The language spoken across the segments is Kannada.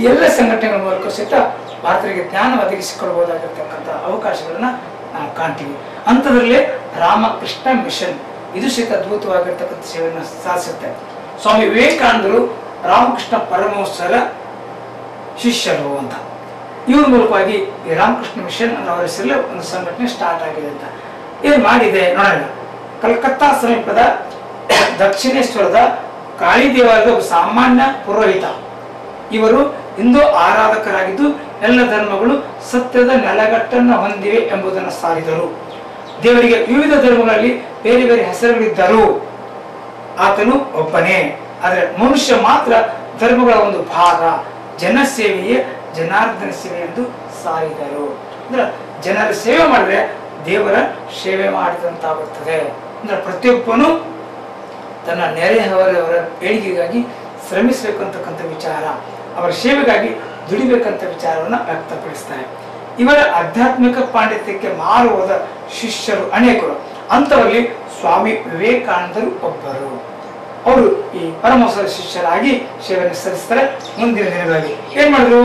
ಈ ಎಲ್ಲ ಸಂಘಟನೆಗಳ ಮೂಲಕ ಸಹಿತ ಭಾರತೀಯರಿಗೆ ಜ್ಞಾನ ಒದಗಿಸಿಕೊಡಬಹುದಾಗಿರ್ತಕ್ಕಂಥ ಅವಕಾಶಗಳನ್ನ ನಾವು ಕಾಣ್ತೀವಿ. ಅಂಥದ್ರಲ್ಲಿ ರಾಮಕೃಷ್ಣ ಮಿಷನ್ ಇದು ಸಹಿತ ಅದ್ಭುತವಾಗಿರ್ತಕ್ಕಂಥ ಸೇವೆಯನ್ನು ಸಾಧಿಸುತ್ತೆ. ಸ್ವಾಮಿ ವಿವೇಕಾನಂದರು ರಾಮಕೃಷ್ಣ ಪರಮಹಂಸರ ಶಿಷ್ಯರು ಅಂತ ಇವ್ರ ಮೂಲಕವಾಗಿ ಈ ರಾಮಕೃಷ್ಣ ಮಿಷನ್ ಅನ್ನೋ ಹೆಸರಲ್ಲಿ ಒಂದು ಸಂಘಟನೆ ಸ್ಟಾರ್ಟ್ ಆಗಿದೆ ಅಂತ. ಏನು ಮಾಡಿದೆ ನೋಡೋಣ. ಕಲ್ಕತ್ತಾ ಸಮೀಪದ ದಕ್ಷಿಣೇಶ್ವರದ ಕಾಳಿ ದೇವಾಲಯದ ಒಬ್ಬ ಸಾಮಾನ್ಯ ಪುರೋಹಿತ. ಇವರು ಹಿಂದೂ ಆರಾಧಕರಾಗಿದ್ದು ಎಲ್ಲ ಧರ್ಮಗಳು ಸತ್ಯದ ನೆಲಗಟ್ಟನ್ನು ಹೊಂದಿವೆ ಎಂಬುದನ್ನು ಸಾರಿದರು. ದೇವರಿಗೆ ವಿವಿಧ ಧರ್ಮಗಳಲ್ಲಿ ಬೇರೆ ಬೇರೆ ಹೆಸರುಗಳಿದ್ದರು, ಆತನು ಒಬ್ಬನೇ. ಆದರೆ ಮನುಷ್ಯ ಮಾತ್ರ ಧರ್ಮಗಳ ಒಂದು ಭಾಗ. ಜನಸೇವೆಯೇ ಜನಾರ್ದನ ಸೇವೆ ಎಂದು ಸಾರಿದರು. ಅಂದ್ರೆ ಜನರ ಸೇವೆ ಮಾಡಿದ್ರೆ ದೇವರ ಸೇವೆ ಮಾಡಿದಂತಾಗುತ್ತದೆ. ಅಂದ್ರೆ ಪ್ರತಿಯೊಬ್ಬನು ತನ್ನ ನೆರೆಹೊರೆಯವರ ಏಳಿಗೆಗಾಗಿ ಶ್ರಮಿಸಬೇಕು ಅಂತಕ್ಕಂಥ ವಿಚಾರ, ಅವರ ಸೇವೆಗಾಗಿ ದುಡಿಬೇಕಂತ ವಿಚಾರವನ್ನು ವ್ಯಕ್ತಪಡಿಸ್ತಾರೆ. ಇವರ ಆಧ್ಯಾತ್ಮಿಕ ಪಾಂಡಿತ್ಯಕ್ಕೆ ಮಾರುವಾದ ಶಿಷ್ಯರು ಅನೇಕರು. ಅಂಥವರಲ್ಲಿ ಸ್ವಾಮಿ ವಿವೇಕಾನಂದರು ಒಬ್ಬರು. ಅವರು ಈ ಪರಮಹಂಸರ ಶಿಷ್ಯರಾಗಿ ಸೇವೆಯನ್ನು ಸಲ್ಲಿಸ್ತಾರೆ. ಮುಂದಿನ ದಿನಗಳಲ್ಲಿ ಏನ್ ಮಾಡಿದ್ರು,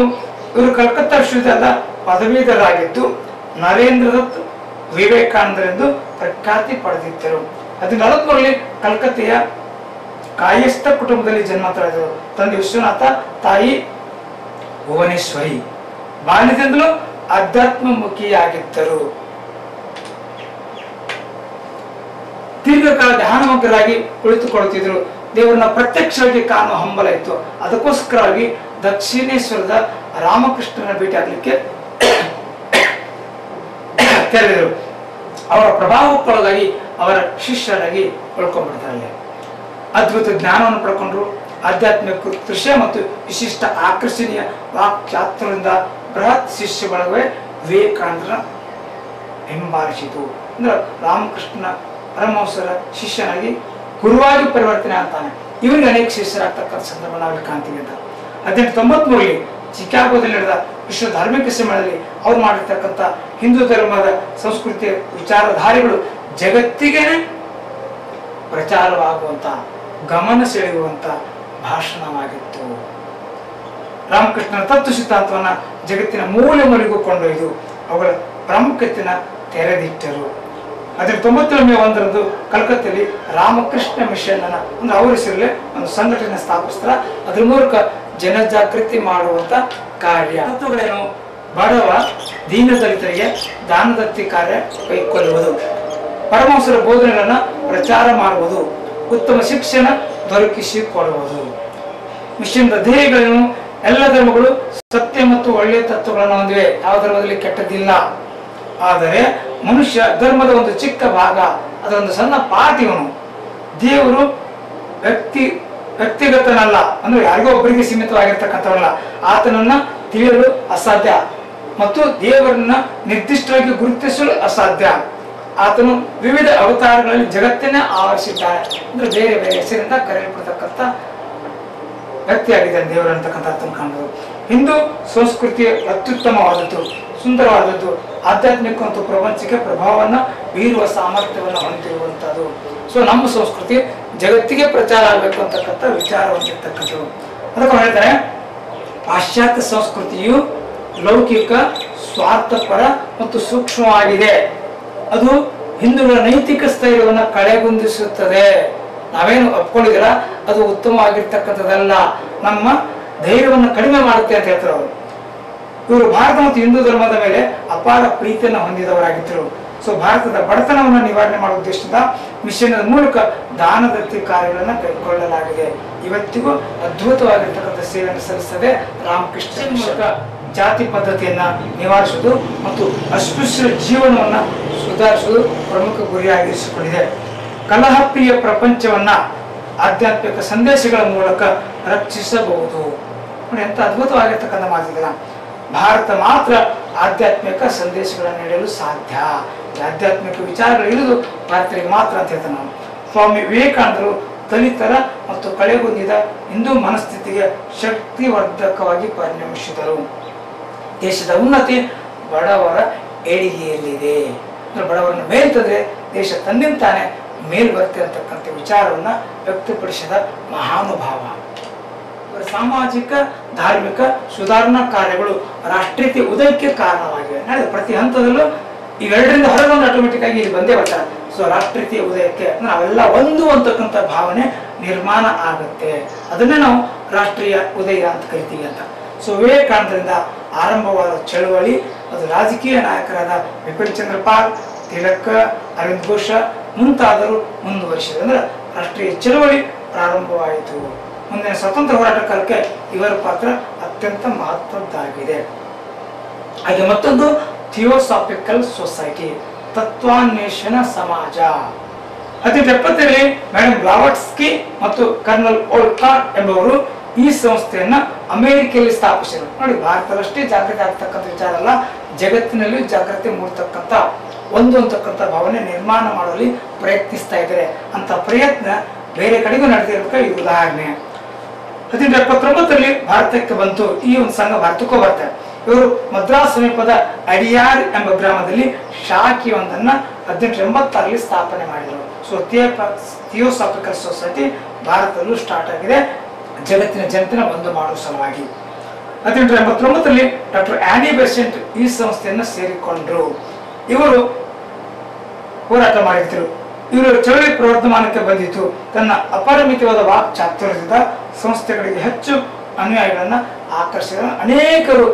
ಇವರು ಕಲ್ಕತ್ತಾ ವಿಶ್ವವಿದ್ಯಾಲಯದ ಪದವೀಧರರಾಗಿದ್ದು ನರೇಂದ್ರ ದತ್ ವಿವೇಕಾನಂದರೆಂದು ಪ್ರಖ್ಯಾತಿ ಪಡೆದಿದ್ದರು. 1943ರಲ್ಲಿ ಕಲ್ಕತ್ತೆಯ ಕಾಯಸ್ಥ ಕುಟುಂಬದಲ್ಲಿ ಜನ್ಮ ತಳೆದರು. ತಂದೆ ವಿಶ್ವನಾಥ, ತಾಯಿ ಭುವನೇಶ್ವರಿ. ಬಾಲ್ಯದಿಂದಲೂ ಅಧ್ಯಾತ್ಮಮುಖಿಯಾಗಿದ್ದರು. ದೀರ್ಘಕಾಲ ಧ್ಯಾನಮಗ್ನರಾಗಿ ಕುಳಿತುಕೊಳ್ಳುತ್ತಿದ್ದರು. ದೇವರನ್ನ ಪ್ರತ್ಯಕ್ಷವಾಗಿ ಕಾಣುವ ಹಂಬಲ ಇತ್ತು. ಅದಕ್ಕೋಸ್ಕರವಾಗಿ ದಕ್ಷಿಣೇಶ್ವರದ ರಾಮಕೃಷ್ಣನ ಭೇಟಿ ಆಗಲಿಕ್ಕೆ ತೆರಳಿದರು. ಅವರ ಪ್ರಭಾವಕ್ಕೊಳಗಾಗಿ ಅವರ ಶಿಷ್ಯರಾಗಿ ಉಳ್ಕೊಂಡ್ಬಿಡ್ತಾರೆ. ಅದ್ಭುತ ಜ್ಞಾನವನ್ನು ಪಡ್ಕೊಂಡ್ರು. ಆಧ್ಯಾತ್ಮಿಕ ದೃಶ್ಯ ಮತ್ತು ವಿಶಿಷ್ಟ ಆಕರ್ಷಣೀಯ ವಾಕ್ಯಾತ್ರದಿಂದ ಬೃಹತ್ ಶಿಷ್ಯ ಬಳಗವೇ ವಿವೇಕಾನಂದರ ಹಿಂಬಾಲಿಸಿತು. ಅಂದ್ರೆ ರಾಮಕೃಷ್ಣ ಪರಮಹಂಸರ ಶಿಷ್ಯನಾಗಿ ಗುರುವಾಗಿ ಪರಿವರ್ತನೆ ಆಗ್ತಾನೆ. ಇವರಿಗೆ ಅನೇಕ ಶಿಷ್ಯರಾಗ್ತಕ್ಕಂಥ ಸಂದರ್ಭ ನಾವಿಲ್ಲಿ ಕಾಣ್ತೀವಿ ಅಂತ. 1893ರಲ್ಲಿ ಚಿಕಾಗೋದಲ್ಲಿ ನಡೆದ ವಿಶ್ವ ಧಾರ್ಮಿಕ ಸಮ್ಮೇಳನದಲ್ಲಿ ಅವ್ರು ಮಾಡಿರ್ತಕ್ಕಂಥ ಹಿಂದೂ ಧರ್ಮದ ಸಂಸ್ಕೃತಿಯ ವಿಚಾರಧಾರೆಗಳು ಜಗತ್ತಿಗೇನೆ ಪ್ರಚಾರವಾಗುವಂತ, ಗಮನ ಸೆಳೆಯುವಂತ ಭಾಷಣವಾಗಿತ್ತು. ರಾಮಕೃಷ್ಣನ ತತ್ವ ಸಿದ್ಧಾಂತವನ್ನ ಜಗತ್ತಿನ ಮೂಲೆ ಮೂಲೆಗೂ ಕೊಂಡೊಯ್ದು ಅವುಗಳ ಪ್ರಾಮುಖ್ಯತೆಯನ್ನು ತೆರೆದಿಟ್ಟರು. 1997 ಮೇ 1ರಂದು ಕಲ್ಕತ್ತೆಯಲ್ಲಿ ರಾಮಕೃಷ್ಣ ಮಿಷನ್ ಅನ್ನ ಅಂದ್ರೆ ಅವರ ಹೆಸರಲ್ಲಿ ಒಂದು ಸಂಘಟನೆ ಸ್ಥಾಪಿಸ್ತಾರ. ಅದ್ರ ಮೂಲಕ ಜನಜಾಗೃತಿ ಮಾಡುವಂತ ಕಾರ್ಯ. ತತ್ವಗಳೇನು? ಬಡವ ದೀನದಲಿತರಿಗೆ ದಾನದತ್ತಿ ಕಾರ್ಯ ಕೈಗೊಳ್ಳುವುದು, ಪರಮಹಂಸರ ಬೋಧನೆಗಳನ್ನ ಪ್ರಚಾರ ಮಾಡುವುದು, ಉತ್ತಮ ಶಿಕ್ಷಣ ದೊರಕಿಸಿಕೊಡುವುದು. ಮಿಷನ್ ಧ್ಯೇಯಗಳೇನು? ಎಲ್ಲ ಧರ್ಮಗಳು ಸತ್ಯ ಮತ್ತು ಒಳ್ಳೆಯ ತತ್ವಗಳನ್ನು ಹೊಂದಿವೆ. ಯಾವ ಧರ್ಮದಲ್ಲಿ ಕೆಟ್ಟದಿಲ್ಲ. ಆದರೆ ಮನುಷ್ಯ ಧರ್ಮದ ಒಂದು ಚಿಕ್ಕ ಭಾಗ, ಅದೊಂದು ಸಣ್ಣ ಪಾರ್ಟ್. ಇವನು ದೇವರು ವ್ಯಕ್ತಿಗತನಲ್ಲ, ಅಂದ್ರೆ ಯಾರಿಗೋ ಒಬ್ಬರಿಗೆ ಸೀಮಿತವಾಗಿರ್ತಕ್ಕಂಥವಲ್ಲ. ಆತನನ್ನ ತಿಳಿಯಲು ಅಸಾಧ್ಯ ಮತ್ತು ದೇವರನ್ನ ನಿರ್ದಿಷ್ಟವಾಗಿ ಗುರುತಿಸಲು ಅಸಾಧ್ಯ. ಆತನು ವಿವಿಧ ಅವತಾರಗಳಲ್ಲಿ ಜಗತ್ತನ್ನೇ ಆವರಿಸಿದ್ದಾನೆ. ಅಂದ್ರೆ ಬೇರೆ ಬೇರೆ ಹೆಸರಿಂದ ಕರೆಯಲ್ಪಡ್ತಕ್ಕಂಥ ವ್ಯಕ್ತಿಯಾಗಿದ್ದಾನೆ ದೇವರು ಅಂತಕ್ಕಂಥ ಅರ್ಥ ಕಾಣಬಹುದು. ಹಿಂದೂ ಸಂಸ್ಕೃತಿಯ ಅತ್ಯುತ್ತಮವಾದದ್ದು, ಸುಂದರವಾದದ್ದು, ಆಧ್ಯಾತ್ಮಿಕ ಮತ್ತು ಪ್ರಪಂಚಕ್ಕೆ ಪ್ರಭಾವವನ್ನು ಬೀರುವ ಸಾಮರ್ಥ್ಯವನ್ನು ಹೊಂದಿರುವಂಥದ್ದು. ಸೊ ನಮ್ಮ ಸಂಸ್ಕೃತಿ ಜಗತ್ತಿಗೆ ಪ್ರಚಾರ ಆಗಬೇಕು ಅಂತಕ್ಕಂಥ ವಿಚಾರ ಹೊಂದಿರತಕ್ಕಂಥದ್ದು. ಅದಕ್ಕೆ ಹೇಳ್ತಾರೆ, ಪಾಶ್ಚಾತ್ಯ ಸಂಸ್ಕೃತಿಯು ಲೌಕಿಕ, ಸ್ವಾರ್ಥಪರ ಮತ್ತು ಸೂಕ್ಷ್ಮವಾಗಿದೆ. ಅದು ಹಿಂದೂಗಳ ನೈತಿಕ ಸ್ಥೈರ್ಯವನ್ನು ಕಳೆಗುಂದಿಸುತ್ತದೆ. ನಾವೇನು ಒಪ್ಕೊಂಡಿದ್ದೀರ ಅದು ಉತ್ತಮವಾಗಿರ್ತಕ್ಕಂಥದ್ದಲ್ಲ, ನಮ್ಮ ಧೈರ್ಯವನ್ನು ಕಡಿಮೆ ಮಾಡುತ್ತೆ ಅಂತ ಹೇಳ್ತಾರೆ ಅವರು. ಇವರು ಭಾರತ ಮತ್ತು ಹಿಂದೂ ಧರ್ಮದ ಮೇಲೆ ಅಪಾರ ಪ್ರೀತಿಯನ್ನು ಹೊಂದಿದವರಾಗಿದ್ದರು. ಸೊ ಭಾರತದ ಬಡತನವನ್ನು ನಿವಾರಣೆ ಮಾಡುವ ಉದ್ದೇಶದಿಂದ ಮಿಷನ್ ಮೂಲಕ ದಾನದತ್ತಿ ಕಾರ್ಯಗಳನ್ನು ಕೈಗೊಳ್ಳಲಾಗಿದೆ. ಇವತ್ತಿಗೂ ಅದ್ಭುತವಾಗಿರ್ತಕ್ಕಂಥ ಸೇವೆಯನ್ನು ಸಲ್ಲಿಸದೆ ರಾಮಕೃಷ್ಣ ಮೂಲಕ ಜಾತಿ ಪದ್ಧತಿಯನ್ನ ನಿವಾರಿಸುವುದು ಮತ್ತು ಅಸ್ಪೃಶ್ಯರ ಜೀವನವನ್ನ ಸುಧಾರಿಸುವುದು ಪ್ರಮುಖ ಗುರಿಯಾಗಿರಿಸಿಕೊಂಡಿದೆ. ಕಲಹಪ್ರಿಯ ಪ್ರಪಂಚವನ್ನ ಆಧ್ಯಾತ್ಮಿಕ ಸಂದೇಶಗಳ ಮೂಲಕ ರಕ್ಷಿಸಬಹುದು. ನೋಡಿ ಎಂತ ಅದ್ಭುತವಾಗಿರ್ತಕ್ಕಂಥ ಮಾತಿಲ್ಲ. ಭಾರತ ಮಾತ್ರ ಆಧ್ಯಾತ್ಮಿಕ ಸಂದೇಶಗಳನ್ನು ನೀಡಲು ಸಾಧ್ಯ. ಆಧ್ಯಾತ್ಮಿಕ ವಿಚಾರಗಳು ಇರುವುದು ಭಾರತೀಯರಿಗೆ ಮಾತ್ರ ಅಂತ ಹೇಳ್ತಾನೆ ನಾವು. ಸ್ವಾಮಿ ವಿವೇಕಾನಂದರು ದಲಿತರ ಮತ್ತು ಕಳೆಗುಂದಿದ ಹಿಂದೂ ಮನಸ್ಥಿತಿಗೆ ಶಕ್ತಿವರ್ಧಕವಾಗಿ ಪರಿಣಮಿಸಿದರು. ದೇಶದ ಉನ್ನತಿ ಬಡವರ ಏಳಿಗೆಯಲ್ಲಿದೆ. ಬಡವರನ್ನು ಮೇಲ್ತಂದ್ರೆ ದೇಶ ತನ್ನಿಂತಾನೆ ಮೇಲ್ ಬರುತ್ತೆ ಅಂತಕ್ಕಂಥ ವಿಚಾರವನ್ನ ವ್ಯಕ್ತಪಡಿಸಿದ ಮಹಾನುಭಾವ. ಸಾಮಾಜಿಕ ಧಾರ್ಮಿಕ ಸುಧಾರಣಾ ಕಾರ್ಯಗಳು ರಾಷ್ಟ್ರೀಯತೆ ಉದಯಕ್ಕೆ ಕಾರಣವಾಗಿವೆ. ನಡೆದ ಪ್ರತಿ ಹಂತದಲ್ಲೂ ಇವೆರಡರಿಂದ ಹೊರಗೊಂಡು ಆಟೋಮೆಟಿಕ್ ಆಗಿ ಇಲ್ಲಿ ಬಂದೇ ಬರ್ತಾರೆ. ಸೊ ರಾಷ್ಟ್ರೀಯತೆಯ ಉದಯಕ್ಕೆ ನಾವೆಲ್ಲ ಒಂದು ಅಂತಕ್ಕಂಥ ಭಾವನೆ ನಿರ್ಮಾಣ ಆಗುತ್ತೆ. ಅದನ್ನೇ ನಾವು ರಾಷ್ಟ್ರೀಯ ಉದಯ ಅಂತ ಕರಿತೀವಿ ಅಂತ. ಸೊ ವಿವೇಕಾನಂದರಿಂದ ಆರಂಭವಾದ ಚಳುವಳಿ ಅದು ರಾಜಕೀಯ ನಾಯಕರಾದ ಬಿಪಿನ್ ಚಂದ್ರ ಪಾಲ್, ತಿಲಕ್, ಅರವಿಂದ್ ಘೋಷ ಮುಂತಾದರು ಮುಂದುವರಿಸಿದ್ರು. ಅಂದ್ರೆ ರಾಷ್ಟ್ರೀಯ ಚಳುವಳಿ ಪ್ರಾರಂಭವಾಯಿತು. ಮುಂದಿನ ಸ್ವತಂತ್ರ ಹೋರಾಟ ಕಾಲಕ್ಕೆ ಇವರ ಪಾತ್ರ ಅತ್ಯಂತ ಮಹತ್ವದ್ದಾಗಿದೆ. ಹಾಗೆ ಮತ್ತೊಂದು ಥಿಯೋಸಾಫಿಕಲ್ ಸೊಸೈಟಿ, ತತ್ವಾನ್ವೇಷಣ ಸಮಾಜ. 1870ರಲ್ಲಿ ಮೇಡಮ್ ಬ್ಲಾವಟ್ಸ್ಕಿ ಮತ್ತು ಕರ್ನಲ್ ಓಲ್ಕಾಟ್ ಎಂಬುವರು ಈ ಸಂಸ್ಥೆಯನ್ನ ಅಮೆರಿಕೆಯಲ್ಲಿ ಸ್ಥಾಪಿಸಿದರು. ನೋಡಿ, ಭಾರತದಷ್ಟೇ ಜಾಗೃತಿ ಆಗ್ತಕ್ಕಂಥ ವಿಚಾರ ಅಲ್ಲ, ಜಗತ್ತಿನಲ್ಲಿ ಜಾಗೃತಿ ಮೂಡ್ತಕ್ಕಂಥ ಒಂದು ಅಂತಕ್ಕಂಥ ಭಾವನೆ ನಿರ್ಮಾಣ ಮಾಡಲು ಪ್ರಯತ್ನಿಸ್ತಾ ಇದ್ದಾರೆ. ಅಂತ ಪ್ರಯತ್ನ ಬೇರೆ ಕಡೆಗೂ ನಡೆದಿರಬೇಕು. ಈ ಉದಾಹರಣೆ 1879ರಲ್ಲಿ ಭಾರತಕ್ಕೆ ಬಂತು. ಈ ಒಂದು ಸಂಘ ಭಾರತಕ್ಕೂ ಬರ್ತಾರೆ. ಇವರು ಮದ್ರಾಸ್ ಸಮೀಪದ ಅಡಿಯಾರ್ ಎಂಬ ಗ್ರಾಮದಲ್ಲಿ ಶಾಖೆಯೊಂದನ್ನ 1886ರಲ್ಲಿ ಸ್ಥಾಪನೆ ಮಾಡಿದರು. ಸೊ ಥಿಯೋಸಾಫಿಕಲ್ ಸೊಸೈಟಿ ಭಾರತದಲ್ಲೂ ಸ್ಟಾರ್ಟ್ ಆಗಿದೆ, ಜಗತ್ತಿನ ಜನತೆನ ಒಂದು ಮಾಡುವ ಸಲುವಾಗಿ. 1889ರಲ್ಲಿ ಡಾಕ್ಟರ್ ಆನಿ ಬೆಸೆಂಟ್ ಈ ಸಂಸ್ಥೆಯನ್ನು ಸೇರಿಕೊಂಡ್ರು. ಇವರು ಹೋರಾಟ ಮಾಡಿದ್ರು. ಇವರು ಚಳುವಳಿ ಪ್ರವರ್ಧಮಾನಕ್ಕೆ ಬಂದಿತ್ತು. ತನ್ನ ಅಪರಿಮಿತವಾದ ವಾಕ್ ಚಾತುರ್ಯದಿಂದ ಸಂಸ್ಥೆಗಳಿಗೆ ಹೆಚ್ಚು ಅನುಯಾಯಿಗಳನ್ನ ಆಕರ್ಷಿಸಿದ ಅನೇಕರು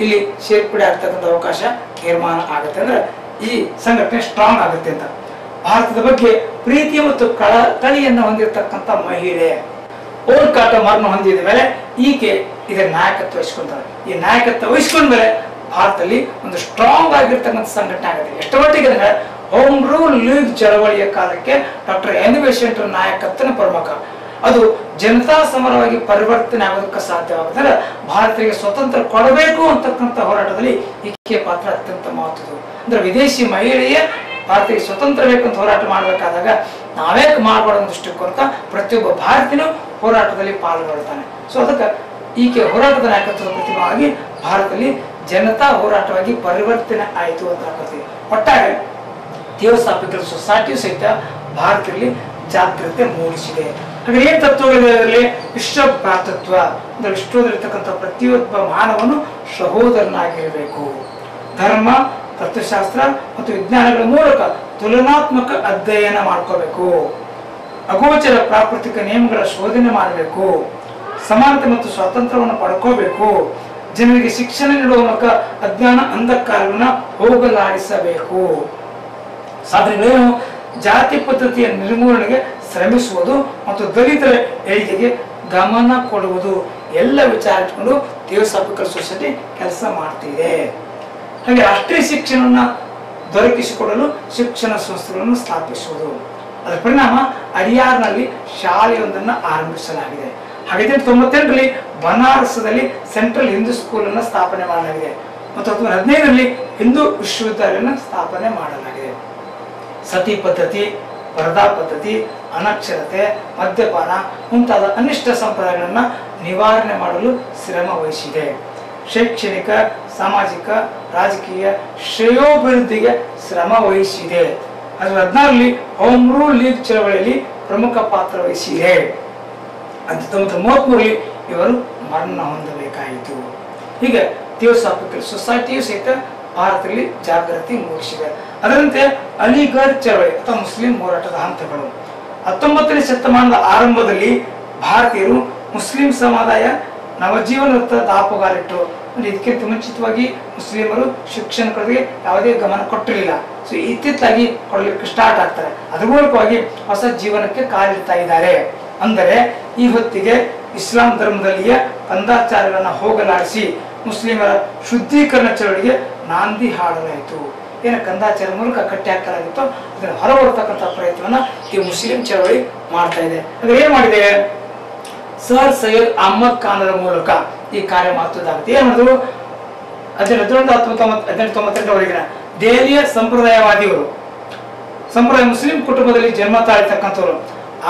ಇಲ್ಲಿ ಸೇರ್ಪಡೆ ಆಗ್ತಕ್ಕಂಥ ಅವಕಾಶ ನಿರ್ಮಾಣ ಆಗುತ್ತೆ. ಅಂದ್ರೆ ಈ ಸಂಘಟನೆ ಸ್ಟ್ರಾಂಗ್ ಆಗುತ್ತೆ ಅಂತ. ಭಾರತದ ಬಗ್ಗೆ ಪ್ರೀತಿ ಮತ್ತು ಕಳಕಳಿಯನ್ನು ಹೊಂದಿರತಕ್ಕಂಥ ಮಹಿಳೆ ಓಲ್ಕಾಟ್ ಮರಣ ಹೊಂದಿದ ಮೇಲೆ ಈಕೆ ಇದರ ನಾಯಕತ್ವ ವಹಿಸ್ಕೊಂತಾರೆ. ಈ ನಾಯಕತ್ವ ವಹಿಸ್ಕೊಂಡ ಮೇಲೆ ಭಾರತದಲ್ಲಿ ಒಂದು ಸ್ಟ್ರಾಂಗ್ ಆಗಿರ್ತಕ್ಕಂಥ ಸಂಘಟನೆ ಆಗುತ್ತೆ. ಎಷ್ಟು ಮಟ್ಟಿಗೆ ಅಂದ್ರೆ ಹೋಮ್ ರೂಲ್ ಲೀಗ್ ಚಳವಳಿಯ ಕಾಲಕ್ಕೆ ಡಾಕ್ಟರ್ ಆನಿ ಬೆಸೆಂಟ್ ನಾಯಕತ್ವನ ಪ್ರಮುಖ. ಅದು ಜನತಾ ಸಮರವಾಗಿ ಪರಿವರ್ತನೆ ಆಗೋದಕ್ಕೆ ಸಾಧ್ಯವಾಗುತ್ತದೆ. ಭಾರತಕ್ಕೆ ಸ್ವತಂತ್ರ ಕೊಡಬೇಕು ಅಂತಕ್ಕಂಥ ಹೋರಾಟದಲ್ಲಿ ಈಕೆ ಪಾತ್ರ ಅತ್ಯಂತ ಮಹತ್ವದ್ದು. ಅಂದ್ರೆ ವಿದೇಶಿ ಮಹಿಳೆಯ ಭಾರತಕ್ಕೆ ಸ್ವತಂತ್ರ ಬೇಕಂತ ಹೋರಾಟ ಮಾಡಬೇಕಾದಾಗ ನಾವೇಕ್ ಮಾಡಬಾರ್ದು ದೃಷ್ಟಿಕೋನ ಪ್ರತಿಯೊಬ್ಬ ಭಾರತೀಯನು ಹೋರಾಟದಲ್ಲಿ ಪಾಲ್ಗೊಳ್ತಾನೆ. ಸೊ ಅದಕ್ಕೆ ಈಕೆ ಹೋರಾಟದ ನಾಯಕತ್ವದ ಪ್ರತಿಭಾಗಿ ಭಾರತದಲ್ಲಿ ಜನತಾ ಹೋರಾಟವಾಗಿ ಪರಿವರ್ತನೆ ಆಯಿತು ಅಂತ ಹೇಳ್ತೀವಿ. ಒಟ್ಟಾರೆ ಥಿಯೋಸಾಫಿಕಲ್ ಸೊಸೈಟಿ ಸಹಿತ ಭಾರತದಲ್ಲಿ ಜಾಗೃತಿ ಮೂಡಿಸಿದೆ. ಹಾಗೆ ಏನ್ ತತ್ವಗಳಿದೆ ಅದರಲ್ಲಿ? ವಿಶ್ವ ಭ್ರಾತೃತ್ವ ಅಂದ್ರೆ ವಿಶ್ವದಲ್ಲಿರ್ತಕ್ಕಂಥ ಪ್ರತಿಯೊಬ್ಬ ಮಾನವನು ಸಹೋದರನಾಗಿರಬೇಕು. ಧರ್ಮ, ತತ್ವಶಾಸ್ತ್ರ ಮತ್ತು ವಿಜ್ಞಾನಗಳ ಮೂಲಕ ತುಲನಾತ್ಮಕ ಅಧ್ಯಯನ ಮಾಡ್ಕೋಬೇಕು. ಅಗೋಚರ ಪ್ರಾಕೃತಿಕ ನಿಯಮಗಳ ಶೋಧನೆ ಮಾಡಬೇಕು. ಸಮಾನತೆ ಮತ್ತು ಸ್ವಾತಂತ್ರ್ಯವನ್ನು ಪಡ್ಕೋಬೇಕು. ಜನರಿಗೆ ಶಿಕ್ಷಣ ನೀಡುವ ಮೂಲಕ ಅಜ್ಞಾನ ಅಂಧಕಾರಗಳನ್ನ ಹೋಗಲಾಡಿಸಬೇಕು. ಸಾಧನೆಗಳೇನು? ಜಾತಿ ಪದ್ಧತಿಯ ನಿರ್ಮೂಲನೆಗೆ ಶ್ರಮಿಸುವುದು ಮತ್ತು ದಲಿತರ ಏಳಿಗೆಗೆ ಗಮನ ಕೊಡುವುದು ಎಲ್ಲ ವಿಚಾರ ಇಟ್ಕೊಂಡು ಥಿಯೋಸಾಫಿಕಲ್ ಸೊಸೈಟಿ ಕೆಲಸ ಮಾಡ್ತಿದೆ. ಹಾಗೆ ರಾಷ್ಟ್ರೀಯ ಶಿಕ್ಷಣವನ್ನ ದೊರಕಿಸಿಕೊಡಲು ಶಿಕ್ಷಣ ಸಂಸ್ಥೆಗಳನ್ನು ಸ್ಥಾಪಿಸುವುದು. ಅದರ ಪರಿಣಾಮ ಅಡಿಯಾರ್ನಲ್ಲಿ ಶಾಲೆಯೊಂದನ್ನು ಆರಂಭಿಸಲಾಗಿದೆ. 1898ರಲ್ಲಿ ಬನಾರಸದಲ್ಲಿ ಸೆಂಟ್ರಲ್ ಹಿಂದೂ ಸ್ಕೂಲ್ ಅನ್ನು ಸ್ಥಾಪನೆ ಮಾಡಲಾಗಿದೆ ಮತ್ತು 1915ರಲ್ಲಿ ಹಿಂದೂ ವಿಶ್ವವಿದ್ಯಾಲಯವನ್ನು ಸ್ಥಾಪನೆ ಮಾಡಲಾಗಿದೆ. ಸತಿ ಪದ್ಧತಿ, ಪರದಾ ಪದ್ಧತಿ, ಅನಕ್ಷರತೆ, ಮದ್ಯಪಾನ ಮುಂತಾದ ಅನಿಷ್ಟ ಸಂಪ್ರದಾಯಗಳನ್ನ ನಿವಾರಣೆ ಮಾಡಲು ಶ್ರಮ ವಹಿಸಿದೆ. ಶೈಕ್ಷಣಿಕ, ಸಾಮಾಜಿಕ, ರಾಜಕೀಯ ಶ್ರೇಯೋಭಿವೃದ್ಧಿಗೆ ಶ್ರಮ ವಹಿಸಿದೆ. 1916ರಲ್ಲಿ ಹೋಮ್ ರೂಲ್ ಲೀಗ್ ಚಳವಳಿಯಲ್ಲಿ ಪ್ರಮುಖ ಪಾತ್ರ ವಹಿಸಿದೆ. 1933ರಲ್ಲಿ ಇವರು ಮರಣ ಹೊಂದಬೇಕಾಯಿತು. ಹೀಗೆ ಥಿಯೋಸಾಫಿಕಲ್ ಸೊಸೈಟಿಯು ಸಹಿತ ಭಾರತದಲ್ಲಿ ಜಾಗೃತಿ ಮೂಡಿಸಿದೆ. ಅದರಂತೆ ಅಲಿಗಢ್ ಚಳವಳಿ ಅಥವಾ ಮುಸ್ಲಿಂ ಹೋರಾಟದ ಹಂತಗಳು. 19ನೇ ಶತಮಾನದ ಆರಂಭದಲ್ಲಿ ಭಾರತೀಯರು ಮುಸ್ಲಿಂ ಸಮುದಾಯ ನವಜೀವನದತ್ತ ದಾಪುಗಾಲಿಟ್ಟರು. ಇದಕ್ಕಿಂತ ಮುಂಚಿತವಾಗಿ ಮುಸ್ಲಿಮರು ಶಿಕ್ಷಣ ಕಡೆಗೆ ಯಾವುದೇ ಗಮನ ಕೊಟ್ಟಿರಲಿಲ್ಲ. ಸೊ ಇತ್ತಿತ್ತಾಗಿ ಕೊಡಲಿಕ್ಕೆ ಸ್ಟಾರ್ಟ್ ಆಗ್ತಾರೆ. ಅದರ ಮೂಲಕವಾಗಿ ಹೊಸ ಜೀವನಕ್ಕೆ ಕಾಲಿಡ್ತಾ ಇದ್ದಾರೆ. ಅಂದರೆ ಈ ಹೊತ್ತಿಗೆ ಇಸ್ಲಾಂ ಧರ್ಮದಲ್ಲಿಯ ಕಂದಾಚಾರಗಳನ್ನ ಹೋಗಲಾಡಿಸಿ ಮುಸ್ಲಿಮರ ಶುದ್ಧೀಕರಣ ಚಳವಳಿಗೆ ನಾಂದಿ ಹಾಡಲಾಯಿತು. ಏನು ಕಂದಾಚಾರ ಮೂಲಕ ಕಟ್ಟಿ ಹಾಕಲಾಗಿತ್ತು ಅದನ್ನು ಹೊರಬರ್ತಕ್ಕಂಥ ಪ್ರಯತ್ನವನ್ನ ಈ ಮುಸ್ಲಿಂ ಚಳವಳಿ ಮಾಡ್ತಾ ಇದೆ. ಅದು ಏನ್ ಮಾಡಿದೆ? ಸರ್ ಸೈಯದ್ ಅಹಮದ್ ಖಾನರ ಮೂಲಕ ಈ ಕಾರ್ಯ ಮಹತ್ವದಾಗುತ್ತೆ. ಏನ್ ಮಾಡಿದ್ರು? 1898 ದೆಹಲಿಯ ಸಂಪ್ರದಾಯವಾದಿಗಳು, ಸಂಪ್ರದಾಯ ಮುಸ್ಲಿಂ ಕುಟುಂಬದಲ್ಲಿ ಜನ್ಮ ತಾಳಿರ್ತಕ್ಕಂಥವ್ರು.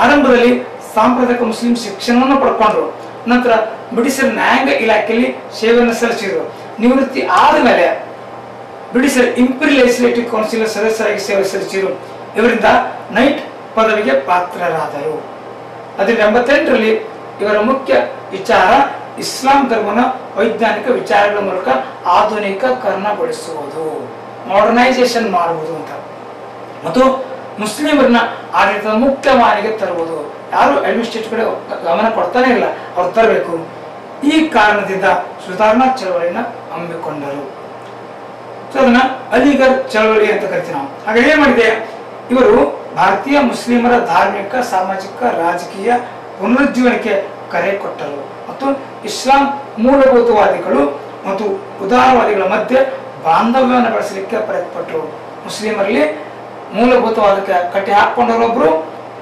ಆರಂಭದಲ್ಲಿ ಸಾಂಪ್ರದಾಯಿಕ ಮುಸ್ಲಿಂ ಶಿಕ್ಷಣವನ್ನು ಪಡ್ಕೊಂಡ್ರು. ನಂತರ ಬ್ರಿಟಿಷರ ನ್ಯಾಯಾಂಗ ಇಲಾಖೆಯಲ್ಲಿ ಸೇವೆಯನ್ನು ಸಲ್ಲಿಸಿದ್ರು. ನಿವೃತ್ತಿ ಆದ ಮೇಲೆ ಬ್ರಿಟಿಷರ ಇಂಪೀರಿಯಲ್ ಲೆಜಿಸ್ಲೇಟಿವ್ ಕೌನ್ಸಿಲ್ ಸದಸ್ಯರಾಗಿ ಸೇವೆ ಸಲ್ಲಿಸಿದರು. ಇವರಿಂದ ನೈಟ್ ಪದವಿಗೆ ಪಾತ್ರರಾದರು. 1888ರಲ್ಲಿ ಇವರ ಮುಖ್ಯ ವಿಚಾರ ಇಸ್ಲಾಂ ಧರ್ಮನ ವೈಜ್ಞಾನಿಕ ವಿಚಾರಗಳ ಮೂಲಕ ಆಧುನಿಕರಣಗೊಳಿಸುವುದು, ಮಾಡರ್ನೈಸೇಷನ್ ಮಾಡುವುದು ಅಂತ. ಮತ್ತು ಮುಸ್ಲಿಮರನ್ನ ಆಡಳಿತದ ಮುಖ್ಯವಾಹಿನಿಗೆ ತರುವುದು. ಯಾರು ಅಡ್ಮಿನಿಸ್ಟ್ರೇಟಿವ್ ಕಡೆ ಗಮನ ಕೊಡ್ತಾನೆ ಇಲ್ಲ, ಅವ್ರು ತರಬೇಕು. ಈ ಕಾರಣದಿಂದ ಸುಧಾರಣಾ ಚಳವಳಿಯನ್ನ ಹಮ್ಮಿಕೊಂಡರು. ಸೊ ಅದನ್ನ ಅಲಿಗರ್ ಚಳವಳಿ ಅಂತ ಕರಿತೀವಿ ನಾವು. ಹಾಗೆ ಏನ್ ಮಾಡಿದೆ, ಇವರು ಭಾರತೀಯ ಮುಸ್ಲಿಮರ ಧಾರ್ಮಿಕ, ಸಾಮಾಜಿಕ, ರಾಜಕೀಯ ಪುನರುಜ್ಜೀವನಕ್ಕೆ ಕರೆ ಕೊಟ್ಟರು ಮತ್ತು ಇಸ್ಲಾಂ ಮೂಲಭೂತವಾದಿಗಳು ಮತ್ತು ಉದಾರವಾದಿಗಳ ಮಧ್ಯೆ ಬಾಂಧವ್ಯವನ್ನು ಬೆಳೆಸಲಿಕ್ಕೆ ಪ್ರಯತ್ನಪಟ್ಟರು. ಮುಸ್ಲಿಮರಲ್ಲಿ ಮೂಲಭೂತವಾದಕ್ಕೆ ಕಟ್ಟಿ ಹಾಕೊಂಡವರೊಬ್ರು,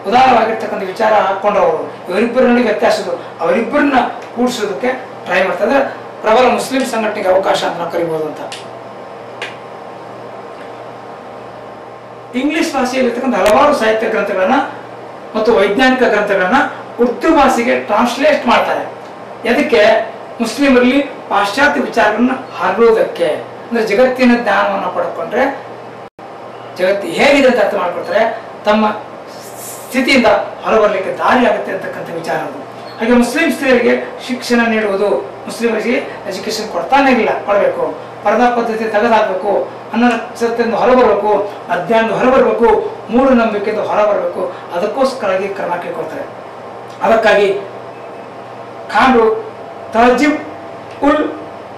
ಉದಾರವಾಗಿರ್ತಕ್ಕಂಥ ವಿಚಾರ ಹಾಕೊಂಡವರು, ಇವರಿಬ್ಬರ ನಡುವೆ ವ್ಯತ್ಯಾಸದು, ಅವರಿಬ್ಬರನ್ನ ಕೂಡಿಸೋದಕ್ಕೆ ಟ್ರೈ ಮಾಡ್ತಾರೆ. ಪ್ರಬಲ ಮುಸ್ಲಿಂ ಸಂಘಟನೆಗೆ ಅವಕಾಶ ಅಂತ ನಾವು ಕರಿಬಹುದು ಅಂತ. ಇಂಗ್ಲಿಷ್ ಭಾಷೆಯಲ್ಲಿರ್ತಕ್ಕಂಥ ಹಲವಾರು ಸಾಹಿತ್ಯ ಗ್ರಂಥಗಳನ್ನ ಮತ್ತು ವೈಜ್ಞಾನಿಕ ಗ್ರಂಥಗಳನ್ನ ಉರ್ದು ಭಾಷೆಗೆ ಟ್ರಾನ್ಸ್ಲೇಟ್ ಮಾಡ್ತಾರೆ. ಅದಕ್ಕೆ ಮುಸ್ಲಿಮರಲ್ಲಿ ಪಾಶ್ಚಾತ್ಯ ವಿಚಾರಗಳನ್ನ ಹರಡುವುದಕ್ಕೆ, ಅಂದ್ರೆ ಜಗತ್ತಿನ ಜ್ಞಾನವನ್ನು ಪಡ್ಕೊಂಡ್ರೆ ಜಗತ್ತು ಹೇಗಿದೆ ಅಂತ ಅರ್ಥ ಮಾಡ್ಕೊಳ್ತಾರೆ, ತಮ್ಮ ಸ್ಥಿತಿಯಿಂದ ಹೊರಬರಲಿಕ್ಕೆ ದಾರಿ ಆಗುತ್ತೆ ಅಂತಕ್ಕಂಥ ವಿಚಾರ ಅದು. ಹಾಗೆ ಮುಸ್ಲಿಂ ಸ್ತ್ರೀಯರಿಗೆ ಶಿಕ್ಷಣ ನೀಡುವುದು, ಮುಸ್ಲಿಮರಿಗೆ ಎಜುಕೇಶನ್ ಕೊಡ್ತಾನೆ ಇಲ್ಲ, ಕೊಡಬೇಕು. ಪರದಾ ಪದ್ಧತಿ ತೆಗೆದಾಕಬೇಕು, ಅನಕ್ಷತೆಯಿಂದ ಹೊರಬರಬೇಕು, ಅಜ್ಞಾನದಿಂದ ಹೊರಬರಬೇಕು, ಮೂಢನಂಬಿಕೆಯಿಂದ ಹೊರಬರಬೇಕು. ಅದಕ್ಕೋಸ್ಕರವಾಗಿ ಕ್ರಮ ಕೈಗೊಳ್ತಾರೆ. ಅದಕ್ಕಾಗಿ ಖಾನ್ರು ತಹಜೀಬ್ ಉಲ್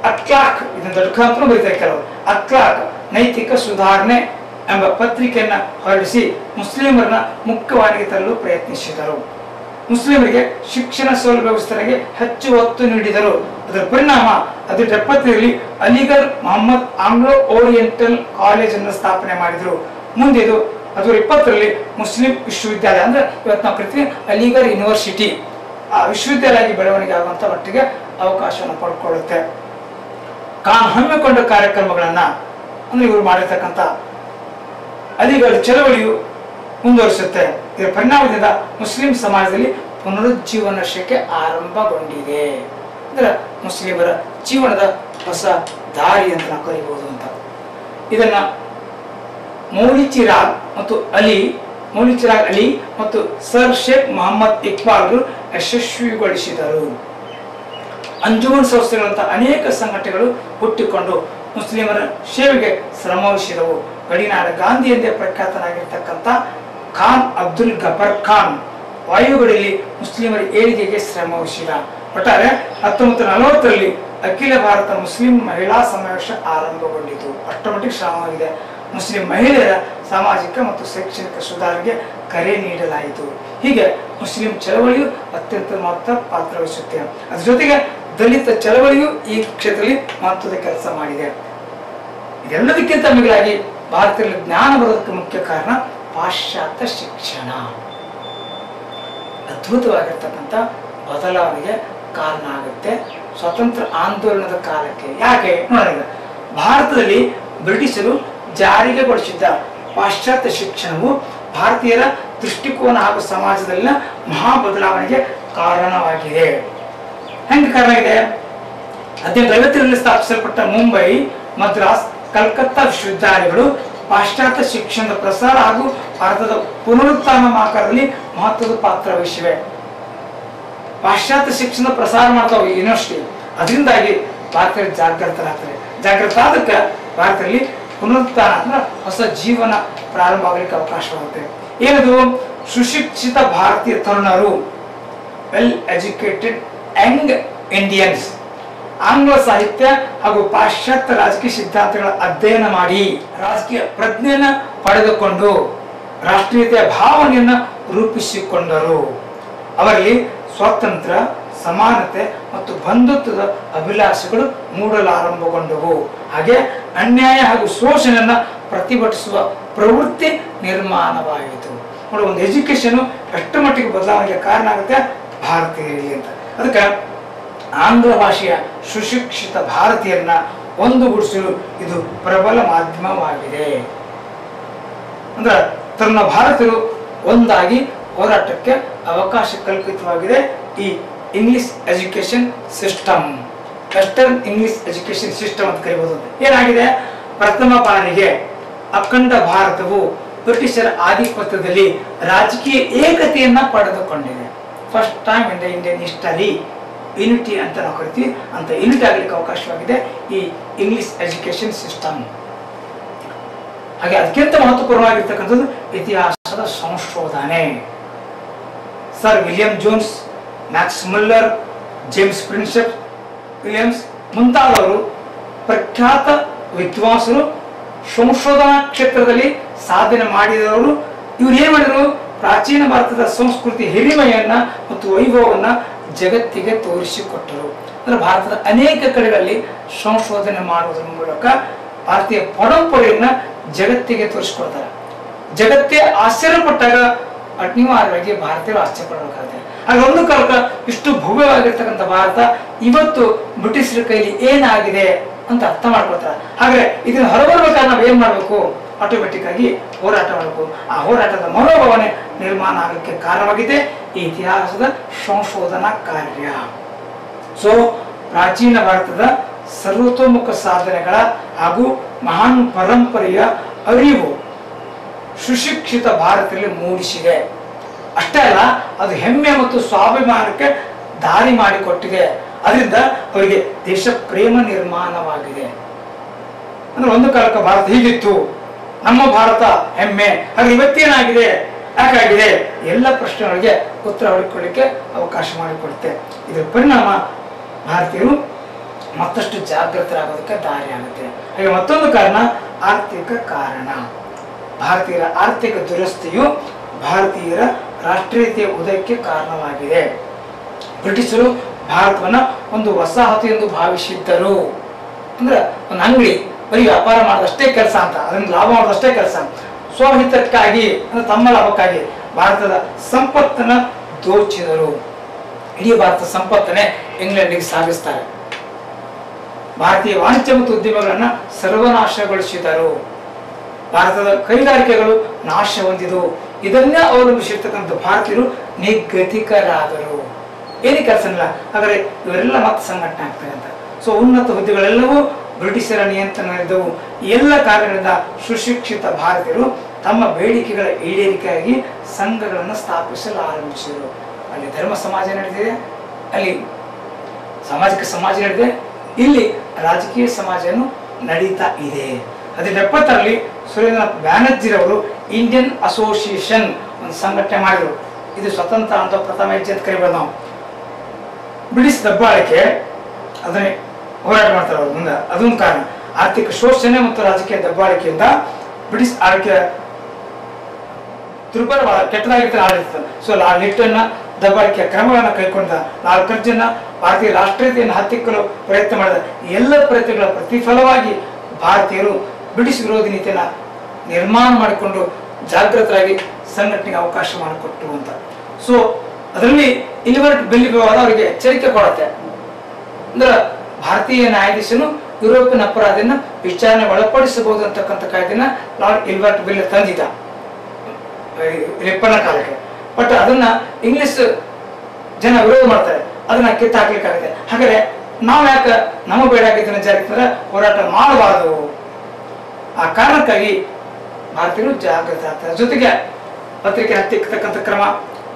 ಅಖ್ಲಾಕ್, ಇದನ್ನು ದೊಡ್ಡ ಅಂತ ಬರೀತಾರೆ ಕೆಲವರು, ಅಖ್ಲಾಕ್ ನೈತಿಕ ಸುಧಾರಣೆ ಎಂಬ ಪತ್ರಿಕೆಯನ್ನ ಹೊರಡಿಸಿ ಮುಸ್ಲಿಮರನ್ನ ಮುಖ್ಯವಾಹಿನಿಗೆ ತರಲು ಪ್ರಯತ್ನಿಸಿದರು. ಮುಸ್ಲಿಮರಿಗೆ ಶಿಕ್ಷಣ ಸೌಲಭ್ಯ ವಿಸ್ತರಣೆಗೆ ಹೆಚ್ಚು ಒತ್ತು ನೀಡಿದರು. ಅದರ ಪರಿಣಾಮ 1870ರಲ್ಲಿ Aligarh Mohammed Anglo Oriental College ಅನ್ನು ಸ್ಥಾಪನೆ ಮಾಡಿದರು. ಮುಂದೆ ಇದು 1920ರಲ್ಲಿ ಮುಸ್ಲಿಂ ವಿಶ್ವವಿದ್ಯಾಲಯ, ಅಂದ್ರೆ ಇವತ್ತು ನಾವು ಕರಿತೀವಿ ಅಲಿಗರ್ ಯೂನಿವರ್ಸಿಟಿ, ಆ ವಿಶ್ವವಿದ್ಯಾಲಯ ಬೆಳವಣಿಗೆ ಆಗುವಂತ ಮಟ್ಟಿಗೆ ಅವಕಾಶವನ್ನು ಪಡ್ಕೊಳ್ಳುತ್ತೆ. ಖಾನ್ ಹಮ್ಮಿಕೊಂಡ ಕಾರ್ಯಕ್ರಮಗಳನ್ನ, ಅಂದ್ರೆ ಇವರು ಮಾಡಿರ್ತಕ್ಕಂಥ ಅಲಿಗಢ್ ಚಳವಳಿಯು ಮುಂದುವರಿಸುತ್ತೆ. ಇದರ ಪರಿಣಾಮದಿಂದ ಮುಸ್ಲಿಂ ಸಮಾಜದಲ್ಲಿ ಪುನರುಜ್ಜೀವನಕ್ಕೆ ಆರಂಭಗೊಂಡಿದೆ. ಅಂದ್ರೆ ಮುಸ್ಲಿಮರ ಜೀವನದ ಹೊಸ ದಾರಿ ಅಂತ ನಾವು ಕರಿಬಹುದು ಅಂತ. ಇದನ್ನ ಮೌಲಿಚಿರಾಗ್ ಅಲಿ ಮತ್ತು ಸರ್ ಶೇಖ್ ಮೊಹಮ್ಮದ್ ಇಕ್ಬಾಲ್ ಯಶಸ್ವಿಗೊಳಿಸಿದರು. ಅಂಜುಮನ್ ಸಂಸ್ಥೆಗಳಂತ ಅನೇಕ ಸಂಘಟನೆಗಳು ಹುಟ್ಟಿಕೊಂಡು ಮುಸ್ಲಿಮರ ಸೇವೆಗೆ ಶ್ರಮವಹಿಸಿದವು. ಗಡಿನಾಡ ಗಾಂಧಿ ಎಂದೇ ಪ್ರಖ್ಯಾತನಾಗಿರ್ತಕ್ಕಂಥ ಖಾನ್ ಅಬ್ದುಲ್ ಗಫರ್ ಖಾನ್ ವಾಯುಗಡಿಯಲ್ಲಿ ಮುಸ್ಲಿಮರ ಏಳಿಗೆಗೆ ಶ್ರಮವಹಿಸಿದ. ಒಟ್ಟಾರೆ 1940ರಲ್ಲಿ ಅಖಿಲ ಭಾರತ ಮುಸ್ಲಿಂ ಮಹಿಳಾ ಸಮಾವೇಶ ಆರಂಭಗೊಂಡಿತು. ಅಷ್ಟರ ಮಟ್ಟಿಗೆ ಶ್ರಮವಾಗಿದೆ. ಮುಸ್ಲಿಂ ಮಹಿಳೆಯರ ಸಾಮಾಜಿಕ ಮತ್ತು ಶೈಕ್ಷಣಿಕ ಸುಧಾರಣೆಗೆ ಕರೆ ನೀಡಲಾಯಿತು. ಹೀಗೆ ಮುಸ್ಲಿಂ ಚಳವಳಿಯು ಅತ್ಯಂತ ಮಹತ್ವ ಪಾತ್ರ ವಹಿಸುತ್ತೆ. ಅದ್ರ ಜೊತೆಗೆ ದಲಿತ ಚಳವಳಿಯು ಈ ಕ್ಷೇತ್ರದಲ್ಲಿ ಮಹತ್ವದ ಕೆಲಸ ಮಾಡಿದೆ. ಇದೆಲ್ಲದಕ್ಕಿಂತ ಮಿಗಿಲಾಗಿ ಭಾರತದಲ್ಲಿ ಜ್ಞಾನ ಬರೋದಕ್ಕೆ ಮುಖ್ಯ ಕಾರಣ ಪಾಶ್ಚಾತ್ಯ ಶಿಕ್ಷಣ. ಅದ್ಭುತವಾಗಿರ್ತಕ್ಕಂಥ ಬದಲಾವಣೆಗೆ ಕಾರಣ ಆಗುತ್ತೆ ಸ್ವಾತಂತ್ರ್ಯ ಆಂದೋಲನದ ಕಾಲಕ್ಕೆ. ಯಾಕೆ ನೋಡಿದ್ರೆ, ಭಾರತದಲ್ಲಿ ಬ್ರಿಟಿಷರು ಜಾರಿಗೆಗೊಳಿಸಿದ್ದ ಪಾಶ್ಚಾತ್ಯ ಶಿಕ್ಷಣವು ಭಾರತೀಯರ ದೃಷ್ಟಿಕೋನ ಹಾಗೂ ಸಮಾಜದಲ್ಲಿನ ಮಹಾ ಬದಲಾವಣೆಗೆ ಕಾರಣವಾಗಿದೆ. ಹೆಂಗೆ ಕಾರಣ ಆಗಿದೆ? 1850ರಲ್ಲಿ ಸ್ಥಾಪಿಸಲ್ಪಟ್ಟ ಮುಂಬೈ, ಮದ್ರಾಸ್, ಕಲ್ಕತ್ತಾ ವಿಶ್ವವಿದ್ಯಾಲಯಗಳು ಪಾಶ್ಚಾತ್ಯ ಶಿಕ್ಷಣದ ಪ್ರಸಾರ ಹಾಗೂ ಭಾರತದ ಪುನರುತ್ಥಾನ ಆಕಾರದಲ್ಲಿ ಮಹತ್ವದ ಪಾತ್ರ ವಹಿಸಿವೆ. ಪಾಶ್ಚಾತ್ಯ ಶಿಕ್ಷಣ ಪ್ರಸಾರ ಮಾಡ್ತಾವೆ ಯೂನಿವರ್ಸಿಟಿ, ಅದರಿಂದಾಗಿ ಭಾರತೀಯರು ಜಾಗೃತ ಆದಕ್ಕೆ ಭಾರತದಲ್ಲಿ ಪುನರುತ್ಥಾನ ಅಂದ್ರೆ ಹೊಸ ಜೀವನ ಪ್ರಾರಂಭ ಆಗಲಿಕ್ಕೆ ಅವಕಾಶವಾಗುತ್ತೆ. ಏನದು? ಸುಶಿಕ್ಷಿತ ಭಾರತೀಯ ತರುಣರು, ವೆಲ್ ಎಜುಕೇಟೆಡ್ ಯಂಗ್ ಇಂಡಿಯನ್ಸ್, ಆಂಗ್ಲ ಸಾಹಿತ್ಯ ಹಾಗೂ ಪಾಶ್ಚಾತ್ಯ ರಾಜಕೀಯ ಸಿದ್ಧಾಂತಗಳ ಅಧ್ಯಯನ ಮಾಡಿ ರಾಜಕೀಯ ಪ್ರಜ್ಞೆಯನ್ನ ಪಡೆದುಕೊಂಡು ರಾಷ್ಟ್ರೀಯತೆಯ ಭಾವನೆಯನ್ನ ರೂಪಿಸಿಕೊಂಡರು. ಅವರಲ್ಲಿ ಸ್ವಾತಂತ್ರ್ಯ, ಸಮಾನತೆ ಮತ್ತು ಬಂಧುತ್ವದ ಅಭಿಲಾಷೆಗಳು ಮೂಡಲಾರಂಭಗೊಂಡವು. ಹಾಗೆ ಅನ್ಯಾಯ ಹಾಗೂ ಶೋಷಣೆಯನ್ನ ಪ್ರತಿಭಟಿಸುವ ಪ್ರವೃತ್ತಿ ನಿರ್ಮಾಣವಾಯಿತು. ನೋಡಿ, ಒಂದು ಎಜುಕೇಶನ್ ಎಷ್ಟು ಮಟ್ಟಿಗೆ ಬದಲಾವಣೆಗೆ ಕಾರಣ ಆಗುತ್ತೆ ಭಾರತೀಯರಲ್ಲಿ ಅಂತ. ಅದಕ್ಕೆ ಆಂಗ್ಲ ಭಾಷೆಯ ಸುಶಿಕ್ಷಿತ ಭಾರತೀಯರನ್ನ ಒಂದುಗೂಡಿಸಲು ಇದು ಪ್ರಬಲ ಮಾಧ್ಯಮವಾಗಿದೆ. ಅಂದ್ರೆ ತನ್ನ ಭಾರತೀಯರು ಒಂದಾಗಿ ಹೋರಾಟಕ್ಕೆ ಅವಕಾಶ ಕಲ್ಪಿತವಾಗಿದೆ ಈ English education system, western English education system ಅಂತ ಕರೀಬಹುದು. ಏನಾಗಿದೆ? ಪ್ರಥಮ ಬಾರಿಗೆ ಅಖಂಡ ಭಾರತವು ಬ್ರಿಟಿಷರ ಆಧಿಪತ್ಯದಲ್ಲಿ ರಾಜಕೀಯ ಏಕತೆಯನ್ನ ಪಡೆದುಕೊಂಡಿದೆ. First time in the Indian history unity ಅಂತ ನಾವು ಕರಿತೀವಿ, ಅಂತ ಯೂನಿಟ್ ಆಗಲಿಕ್ಕೆ ಅವಕಾಶವಾಗಿದೆ ಈ ಇಂಗ್ಲಿಷ್ ಎಜುಕೇಶನ್ ಸಿಸ್ಟಮ್. ಹಾಗೆ ಅದಕ್ಕಿಂತ ಮಹತ್ವಪೂರ್ಣವಾಗಿರ್ತಕ್ಕಂಥದ್ದು ಇತಿಹಾಸದ ಸಂಶೋಧನೆ. Sir William Jones, Max Muller, James Prinsep Williams ಮುಂತಾದವರು ಪ್ರಖ್ಯಾತ ವಿದ್ವಾಂಸರು, ಸಂಶೋಧನಾ ಕ್ಷೇತ್ರದಲ್ಲಿ ಸಾಧನೆ ಮಾಡಿದವರು. ಇವ್ರು ಏನ್ ಮಾಡಿದ್ರು, ಪ್ರಾಚೀನ ಭಾರತದ ಸಂಸ್ಕೃತಿ ಹಿರಿಮೆಯನ್ನ ಮತ್ತು ವೈಭವವನ್ನ ಜಗತ್ತಿಗೆ ತೋರಿಸಿಕೊಟ್ಟರು. ಅಂದ್ರೆ ಭಾರತದ ಅನೇಕ ಕಡೆಗಳಲ್ಲಿ ಸಂಶೋಧನೆ ಮಾಡುವುದರ ಮೂಲಕ ಭಾರತೀಯ ಪರಂಪರೆಯನ್ನ ಜಗತ್ತಿಗೆ ತೋರಿಸಿಕೊಡ್ತಾರೆ. ಜಗತ್ತೇ ಆಶ್ಚರ್ಯಪಟ್ಟಾಗ ಅನಿವಾರ್ಯವಾಗಿ ಭಾರತೀಯರು ಆಶ್ಚರ್ಯಪಡಬೇಕಾಗುತ್ತೆ. ಹಾಗೆ ಒಂದು ಕಾಲಕ್ಕೆ ಇಷ್ಟು ಭವ್ಯವಾಗಿರ್ತಕ್ಕಂಥ ಭಾರತ ಇವತ್ತು ಬ್ರಿಟಿಷರ ಕೈಲಿ ಏನಾಗಿದೆ ಅಂತ ಅರ್ಥ ಮಾಡ್ಕೊಳ್ತಾರೆ. ಹಾಗೆ ಇದನ್ನ ಹೊರಬರ್ಬೇಕಾದ್ರೆ ನಾವು ಏನ್ ಮಾಡ್ಬೇಕು, ಆಟೋಮೆಟಿಕ್ ಆಗಿ ಹೋರಾಟ ಮಾಡಬೇಕು. ಆ ಹೋರಾಟದ ಮನೋಭಾವನೆ ನಿರ್ಮಾಣ ಆಗಲಿಕ್ಕೆ ಕಾರಣವಾಗಿದೆ ಈ ಇತಿಹಾಸದ ಸಂಶೋಧನಾ ಕಾರ್ಯ. ಸೊ ಪ್ರಾಚೀನ ಭಾರತದ ಸರ್ವತೋಮುಖ ಸಾಧನೆಗಳ ಹಾಗೂ ಮಹಾನ್ ಪರಂಪರೆಯ ಅರಿವು ಸುಶಿಕ್ಷಿತ ಭಾರತದಲ್ಲಿ ಮೂಡಿಸಿದೆ. ಅಷ್ಟೇ ಅಲ್ಲ, ಅದು ಹೆಮ್ಮೆ ಮತ್ತು ಸ್ವಾಭಿಮಾನಕ್ಕೆ ದಾರಿ ಮಾಡಿಕೊಟ್ಟಿದೆ. ಅದರಿಂದ ಅವರಿಗೆ ದೇಶ ಪ್ರೇಮ ನಿರ್ಮಾಣವಾಗಿದೆ. ಅಂದ್ರೆ ಒಂದು ಕಾಲಕ್ಕೆ ಭಾರತ ಹೀಗಿತ್ತು, ನಮ್ಮ ಭಾರತ ಹೆಮ್ಮೆ, ಹಾಗೆ ಇವತ್ತೇನಾಗಿದೆ, ಯಾಕಾಗಿದೆ, ಎಲ್ಲ ಪ್ರಶ್ನೆಗಳಿಗೆ ಉತ್ತರ ಹುಡುಕೊಳ್ಳಿಕ್ಕೆ ಅವಕಾಶ ಮಾಡಿಕೊಡುತ್ತೆ. ಇದರ ಪರಿಣಾಮ ಭಾರತೀಯರು ಮತ್ತಷ್ಟು ಜಾಗೃತರಾಗೋದಕ್ಕೆ ದಾರಿ ಆಗುತ್ತೆ. ಹಾಗೆ ಮತ್ತೊಂದು ಕಾರಣ ಆರ್ಥಿಕ ಕಾರಣ. ಭಾರತೀಯರ ಆರ್ಥಿಕ ದುರಸ್ತಿಯು ಭಾರತೀಯರ ರಾಷ್ಟ್ರೀಯತೆಯ ಉದಯಕ್ಕೆ ಕಾರಣವಾಗಿದೆ. ಬ್ರಿಟಿಷರು ಭಾರತವನ್ನ ಒಂದು ವಸಾಹತು ಎಂದು ಭಾವಿಸಿದ್ದರು. ಅಂದ್ರೆ ಒಂದು ಅಂಗಡಿ ಬರೀ ವ್ಯಾಪಾರ ಮಾಡೋದಷ್ಟೇ ಕೆಲಸ ಅಂತ, ಅದರಿಂದ ಲಾಭ ಮಾಡೋದಷ್ಟೇ ಕೆಲಸ, ಸ್ವಹಿತಕ್ಕಾಗಿ ಅಂದ್ರೆ ತಮ್ಮ ಲಾಭಕ್ಕಾಗಿ ಭಾರತದ ಸಂಪತ್ತನ್ನ ದೋಚಿದರು. ಇಡೀ ಭಾರತದ ಸಂಪತ್ತನ್ನೇ ಇಂಗ್ಲೆಂಡಿಗೆ ಸಾಗಿಸ್ತಾರೆ. ಭಾರತೀಯ ವಾಣಿಜ್ಯ ಮತ್ತು ಉದ್ಯಮಗಳನ್ನ ಸರ್ವನಾಶಗೊಳಿಸಿದರು. ಭಾರತದ ಕೈಗಾರಿಕೆಗಳು ನಾಶ ಹೊಂದಿದವು. ಇದನ್ನೇ ಅವಲಂಬಿಸಿರ್ತಕ್ಕಂಥ ಭಾರತೀಯರು ನಿರ್ಗತಿಕರಾದರು. ಏನೇ ಕೆಲಸ ಇಲ್ಲ, ಆದರೆ ಇವರೆಲ್ಲ ಮತ್ತೆ ಸಂಘಟನೆ ಆಗ್ತಾರೆ ಅಂತ. ಸೊ ಉನ್ನತ ಹುದ್ದೆಗಳೆಲ್ಲವೂ ಬ್ರಿಟಿಷರ ನಿಯಂತ್ರಣದವು. ಎಲ್ಲ ಕಾರಣಗಳಿಂದ ಸುಶಿಕ್ಷಿತ ಭಾರತೀಯರು ತಮ್ಮ ಬೇಡಿಕೆಗಳ ಈಡೇರಿಕೆಯಾಗಿ ಸಂಘಗಳನ್ನು ಸ್ಥಾಪಿಸಲು ಆರಂಭಿಸಿದರು. ಅಲ್ಲಿ ಧರ್ಮ ಸಮಾಜ ನಡೆದಿದೆ, ಅಲ್ಲಿ ಸಾಮಾಜಿಕ ಸಮಾಜ ನಡೆದಿದೆ, ಇಲ್ಲಿ ರಾಜಕೀಯ ಸಮಾಜನು ನಡೀತಾ ಇದೆ. 1970ರಲ್ಲಿ ಸುರೇಂದ್ರನಾಥ್ ಬ್ಯಾನರ್ಜಿರವರು ಇಂಡಿಯನ್ ಅಸೋಸಿಯೇಷನ್ ಒಂದು ಸಂಘಟನೆ ಮಾಡಿದರು. ಇದು ಸ್ವತಂತ್ರ ಅಂತ ಪ್ರಥಮ ಹೆಜ್ಜೆ ಅಂತ ಕರಿಬೋದು ನಾವು. ಬ್ರಿಟಿಷ್ ದಬ್ಬಾಳಿಕೆ ಅದನ್ನೇ ಹೋರಾಟ ಮಾಡ್ತಾರೆ ಅವ್ರ ಮುಂದೆ. ಅದೊಂದು ಕಾರಣ. ಆರ್ಥಿಕ ಶೋಷಣೆ ಮತ್ತು ರಾಜಕೀಯ ದಬ್ಬಾಳಿಕೆಯಿಂದ ಬ್ರಿಟಿಷ್ ಆಳ್ವಿಕೆ ದುರ್ಬಲ ಕೆಟ್ಟದಾಗಿರ್ತಾರೆ ಆಡಳಿತ. ಸೊ ಲಿಟ್ಟನ್ನ ದಬ್ಬಾಳಿಕೆಯ ಕ್ರಮಗಳನ್ನು ಕೈಗೊಂಡ ಲಾಲ್ ಕರ್ಜನ್ನ ಭಾರತೀಯ ರಾಷ್ಟ್ರೀಯತೆಯನ್ನು ಹತ್ತಿಕ್ಕಲು ಪ್ರಯತ್ನ ಮಾಡಿದ. ಎಲ್ಲ ಪ್ರಯತ್ನಗಳ ಪ್ರತಿಫಲವಾಗಿ ಭಾರತೀಯರು ಬ್ರಿಟಿಷ್ ವಿರೋಧಿ ನೀತಿಯನ್ನ ನಿರ್ಮಾಣ ಮಾಡಿಕೊಂಡು ಜಾಗೃತರಾಗಿ ಸಂಘಟನೆಗೆ ಅವಕಾಶ ಮಾಡಿಕೊಟ್ಟರು ಅಂತ. ಸೊ ಅದರಲ್ಲಿ ಇಲಿವರ್ಟ್ ಬಿಲ್ ವಿವಾದ ಅವರಿಗೆ ಎಚ್ಚರಿಕೆ ಕೊಡುತ್ತೆ. ಅಂದ್ರೆ ಭಾರತೀಯ ನ್ಯಾಯಾಧೀಶನು ಯುರೋಪಿಯನ್ ಅಪರಾಧಿನ ವಿಚಾರಣೆ ಒಳಪಡಿಸಬಹುದು ಅಂತಕ್ಕಂಥ ಕಾಯ್ದೆನ ಲಾರ್ಡ್ ಇಲ್ಬರ್ಟ್ ಬಿಲ್ ತಂದಿದ್ದ ರಿಪ್ಪನ ಕಾಲಕ್ಕೆ. ಬಟ್ ಅದನ್ನ ಇಂಗ್ಲಿಷ್ ಜನ ವಿರೋಧ ಮಾಡ್ತಾರೆ, ಅದನ್ನ ಕಿತ್ತಾಕ್ಲಿಕ್ಕಾಗುತ್ತೆ. ಹಾಗಾದ್ರೆ ನಾವು ಯಾಕೆ ನಮ್ಮ ಬೇಡ ಆಗಿದ್ದನ್ನ ಜಾರಿಗೆ ಹೋರಾಟ ಮಾಡಬಾರದು? ಆ ಕಾರಣಕ್ಕಾಗಿ ಭಾರತೀಯರು ಜಾಗೃತ ಆಗ್ತಾರೆ. ಜೊತೆಗೆ ಪತ್ರಿಕೆ ಹತ್ತಿಕ್ಕತಕ್ಕಂಥ ಕ್ರಮ,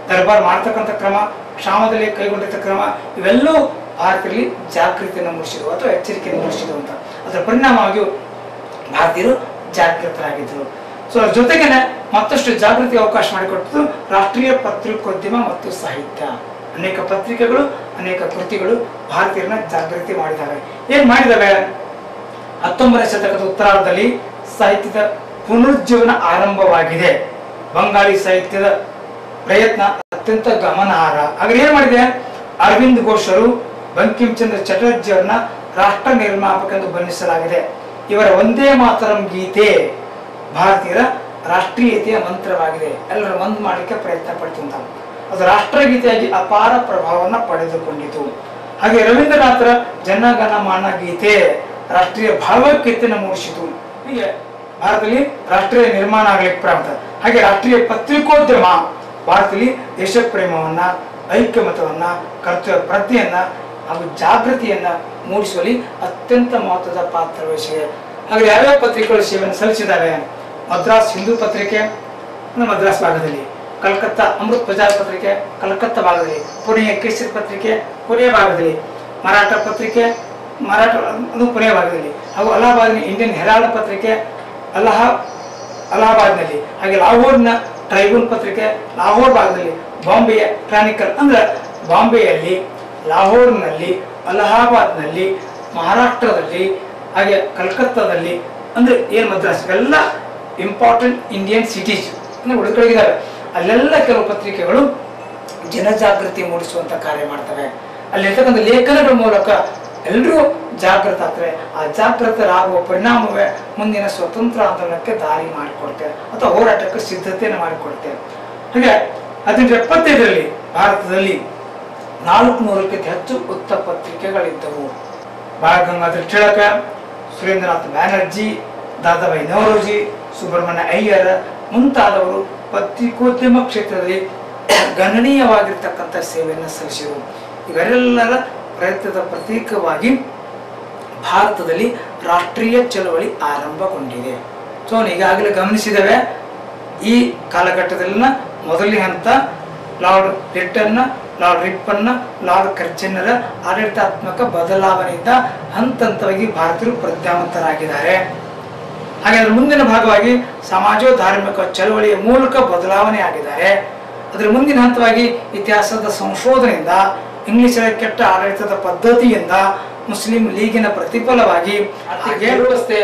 ದರ್ಬಾರ್ ಮಾಡತಕ್ಕಂಥ ಕ್ರಮ, ಕ್ಷಾಮದಲ್ಲಿ ಕೈಗೊಂಡಿದ್ದ ಕ್ರಮ, ಇವೆಲ್ಲವೂ ಭಾರತೀಯರಲ್ಲಿ ಜಾಗೃತಿಯನ್ನು ಮೂಡಿಸಿದವು ಅಥವಾ ಎಚ್ಚರಿಕೆಯನ್ನು ಮೂಡಿಸಿದವು ಅಂತ. ಅದರ ಪರಿಣಾಮವಾಗಿಯೂ ಭಾರತೀಯರು ಜಾಗೃತರಾಗಿದ್ದರು. ಸೊ ಅದ್ರ ಜೊತೆಗೇನೆ ಮತ್ತಷ್ಟು ಜಾಗೃತಿ ಅವಕಾಶ ಮಾಡಿಕೊಟ್ಟದ್ದು ರಾಷ್ಟ್ರೀಯ ಪತ್ರಿಕೋದ್ಯಮ ಮತ್ತು ಸಾಹಿತ್ಯ. ಅನೇಕ ಪತ್ರಿಕೆಗಳು, ಅನೇಕ ಕೃತಿಗಳು ಭಾರತೀಯರನ್ನ ಜಾಗೃತಿ ಮಾಡಿದ್ದಾವೆ. ಏನ್ ಮಾಡಿದಾವೆ? 19ನೇ ಶತಕದ ಉತ್ತರಾರ್ಧದಲ್ಲಿ ಸಾಹಿತ್ಯದ ಪುನರುಜ್ಜೀವನ ಆರಂಭವಾಗಿದೆ. ಬಂಗಾಳಿ ಸಾಹಿತ್ಯದ ಪ್ರಯತ್ನ ಅತ್ಯಂತ ಗಮನಾರ್ಹ. ಹಾಗೆ ಏನ್ ಮಾಡಿದೆ? ಅರವಿಂದ್ ಘೋಷರು ಬಂಕಿಂ ಚಂದ್ರ ಚಟರ್ಜಿ ಅವರನ್ನ ರಾಷ್ಟ್ರ ನಿರ್ಮಾಪಕ ಎಂದು ಬಣ್ಣಿಸಲಾಗಿದೆ. ಇವರ ಒಂದೇ ಮಾತರಂ ಗೀತೆ ಭಾರತೀಯರ ರಾಷ್ಟ್ರೀಯತೆಯ ಮಂತ್ರವಾಗಿದೆ. ಎಲ್ಲರೂ ಒಂದ್ ಮಾಡಲಿಕ್ಕೆ ಪ್ರಯತ್ನ ಪಡ್ತಿದ್ದ. ಅದು ರಾಷ್ಟ್ರಗೀತೆಯಾಗಿ ಅಪಾರ ಪ್ರಭಾವವನ್ನು ಪಡೆದುಕೊಂಡಿತು. ಹಾಗೆ ರವೀಂದ್ರನಾಥರ ಜನಗಣಮನ ಗೀತೆ ರಾಷ್ಟ್ರೀಯ ಭಾವೈಕ್ಯತೆಯನ್ನು ಮೂಡಿಸಿತು. ಹೀಗೆ ಭಾರತದಲ್ಲಿ ರಾಷ್ಟ್ರೀಯ ನಿರ್ಮಾಣ ಆಗಲಿಕ್ಕೆ ಪ್ರಾರಂಭ. ಹಾಗೆ ರಾಷ್ಟ್ರೀಯ ಪತ್ರಿಕೋದ್ಯಮ ಭಾರತದಲ್ಲಿ ದೇಶ ಪ್ರೇಮವನ್ನ, ಐಕ್ಯಮತವನ್ನ, ಕರ್ತವ್ಯ ಪ್ರಜ್ಞೆಯನ್ನ ಹಾಗೂ ಜಾಗೃತಿಯನ್ನ ಮೂಡಿಸುವಲ್ಲಿ ಅತ್ಯಂತ ಮಹತ್ವದ ಪಾತ್ರ ವಹಿಸಿದೆ. ಹಾಗೆ ಯಾವ್ಯಾವ ಪತ್ರಿಕೆಗಳು ಸೇವೆಯನ್ನು ಸಲ್ಲಿಸಿದ್ದಾರೆ? ಮದ್ರಾಸ್ ಹಿಂದೂ ಪತ್ರಿಕೆ, ಮದ್ರಾಸ್ ಭಾಗದಲ್ಲಿ, ಕಲ್ಕತ್ತಾ ಅಮೃತ್ ಬಜಾರ್ ಪತ್ರಿಕೆ ಕಲ್ಕತ್ತಾ ಭಾಗದಲ್ಲಿ, ಪುಣೆಯ ಕೇಸರಿ ಪತ್ರಿಕೆ ಪುಣೆ ಭಾಗದಲ್ಲಿ, ಮರಾಠ ಪತ್ರಿಕೆ ಮರಾಠ ಅದು ಪುಣೆ ಭಾಗದಲ್ಲಿ, ಹಾಗೂ ಅಲಹಾಬಾದಿನ ಇಂಡಿಯನ್ ಹೆರಾಲ್ಡ್ ಪತ್ರಿಕೆ ಅಲಹಾಬಾದ್ನಲ್ಲಿ, ಹಾಗೆ ಲಾಹೋರ್ನ ಟ್ರೈಬೂನ್ ಪತ್ರಿಕೆ ಲಾಹೋರ್ ಭಾಗದಲ್ಲಿ, ಬಾಂಬೆಯ ಕ್ರಾನಿಕಲ್ ಅಂದ್ರೆ ಬಾಂಬೆಯಲ್ಲಿ, ಲಾಹೋರ್ನಲ್ಲಿ, ಅಲಹಾಬಾದ್ನಲ್ಲಿ, ಮಹಾರಾಷ್ಟ್ರದಲ್ಲಿ, ಹಾಗೆ ಕಲ್ಕತ್ತಾದಲ್ಲಿ ಅಂದ್ರೆ ಏನು ಮದ್ರಾಸ್ ಎಲ್ಲ ಇಂಪಾರ್ಟೆಂಟ್ ಇಂಡಿಯನ್ ಸಿಟೀಸ್ ಅಂದ್ರೆ ಉಳ್ಕೊಂಡಿದ್ದಾವೆ. ಅಲ್ಲೆಲ್ಲ ಕೆಲವು ಪತ್ರಿಕೆಗಳು ಜನಜಾಗೃತಿ ಮೂಡಿಸುವಂತ ಕಾರ್ಯ ಮಾಡ್ತವೆ. ಅಲ್ಲಿರ್ತಕ್ಕಂಥ ಲೇಖನಗಳ ಮೂಲಕ ಎಲ್ಲರೂ ಜಾಗೃತ ಆಗ್ತವೆ. ಆ ಜಾಗೃತರಾಗುವ ಪರಿಣಾಮವೇ ಮುಂದಿನ ಸ್ವತಂತ್ರ ಆಂದೋಲನಕ್ಕೆ ದಾರಿ ಮಾಡಿಕೊಡ್ತೇವೆ ಅಥವಾ ಹೋರಾಟಕ್ಕೆ ಸಿದ್ಧತೆಯನ್ನು ಮಾಡಿಕೊಡ್ತೇವೆ. ಹಾಗೆ 1875ರಲ್ಲಿ ಭಾರತದಲ್ಲಿ 400ಕ್ಕಿಂತ ಹೆಚ್ಚು ವೃತ್ತ ಪತ್ರಿಕೆಗಳಿದ್ದವು. ಬಾಲ ಗಂಗಾಧರ ತಿಲಕ, ಸುರೇಂದ್ರನಾಥ್ ಬ್ಯಾನರ್ಜಿ, ದಾದಾಬಾಯಿ ನವರೋಜಿ, ಸುಬ್ರಹ್ಮಣ್ಯ ಅಯ್ಯರ್ ಮುಂತಾದವರು ಪತ್ರಿಕೋದ್ಯಮ ಕ್ಷೇತ್ರದಲ್ಲಿ ಗಣನೀಯವಾಗಿರ್ತಕ್ಕಂಥ ಸೇವೆಯನ್ನು ಸಲ್ಲಿಸಿದರು. ಇವರೆಲ್ಲರ ಪ್ರಯತ್ನದ ಪ್ರತೀಕವಾಗಿ ಭಾರತದಲ್ಲಿ ರಾಷ್ಟ್ರೀಯ ಚಳವಳಿ ಆರಂಭಗೊಂಡಿದೆ. ಸೊ ಈಗಾಗಲೇ ಗಮನಿಸಿದ್ದೇವೆ, ಈ ಕಾಲಘಟ್ಟದಲ್ಲಿನ ಮೊದಲನೇ ಹಂತ ಲಾರ್ಡ್ ಲಿಟ್ಟನ್ನ, ಲಾರ್ಡ್ ರಿಪ್ಪನ್ನ, ಲಾರ್ಡ್ ಕರ್ಜನ್ನರ ಆಡಳಿತಾತ್ಮಕ ಬದಲಾವಣೆಯಿಂದ ಹಂತ ಹಂತವಾಗಿ ಭಾರತೀಯರು ಪ್ರಜ್ಞಾವಂತರಾಗಿದ್ದಾರೆ. ಹಾಗೆ ಅದರ ಮುಂದಿನ ಭಾಗವಾಗಿ ಸಮಾಜೋ-ಧಾರ್ಮಿಕ ಚಳವಳಿಯ ಮೂಲಕ ಬದಲಾವಣೆ ಆಗಿದ್ದಾರೆ. ಅದರ ಮುಂದಿನ ಹಂತವಾಗಿ ಇತಿಹಾಸದ ಸಂಶೋಧನೆಯಿಂದ, ಇಂಗ್ಲಿಷರ ಕೆಟ್ಟ ಆಡಳಿತದ ಪದ್ಧತಿಯಿಂದ, ಮುಸ್ಲಿಂ ಲೀಗಿನ ಪ್ರತಿಫಲವಾಗಿ ವ್ಯವಸ್ಥೆ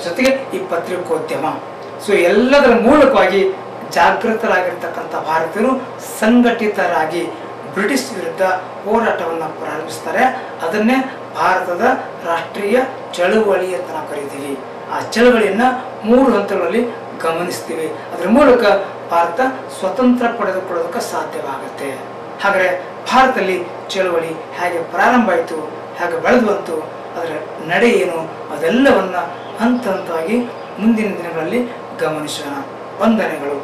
ಜೊತೆಗೆ ಈ ಪತ್ರಿಕೋದ್ಯಮ. ಸೊ ಎಲ್ಲದರ ಮೂಲಕವಾಗಿ ಜಾಗೃತರಾಗಿರ್ತಕ್ಕಂಥ ಭಾರತೀಯರು ಸಂಘಟಿತರಾಗಿ ಬ್ರಿಟಿಷ್ ವಿರುದ್ಧ ಹೋರಾಟವನ್ನು ಪ್ರಾರಂಭಿಸ್ತಾರೆ. ಅದನ್ನೇ ಭಾರತದ ರಾಷ್ಟ್ರೀಯ ಚಳುವಳಿ ಅಂತ ನಾವು ಕರಿತೀವಿ. ಆ ಚಳವಳಿಯನ್ನ 3 ಹಂತಗಳಲ್ಲಿ ಗಮನಿಸ್ತೀವಿ. ಅದರ ಮೂಲಕ ಭಾರತ ಸ್ವತಂತ್ರ ಪಡೆದುಕೊಳ್ಳೋದಕ್ಕೆ ಸಾಧ್ಯವಾಗುತ್ತೆ. ಹಾಗಾದರೆ ಭಾರತದಲ್ಲಿ ಚಳವಳಿ ಹೇಗೆ ಪ್ರಾರಂಭ ಆಯಿತು, ಹೇಗೆ ಬೆಳೆದು ಬಂತು, ಅದರ ನಡೆ ಏನು, ಅದೆಲ್ಲವನ್ನ ಹಂತ ಹಂತವಾಗಿ ಮುಂದಿನ ದಿನಗಳಲ್ಲಿ ಗಮನಿಸೋಣ. ವಂದನೆಗಳು.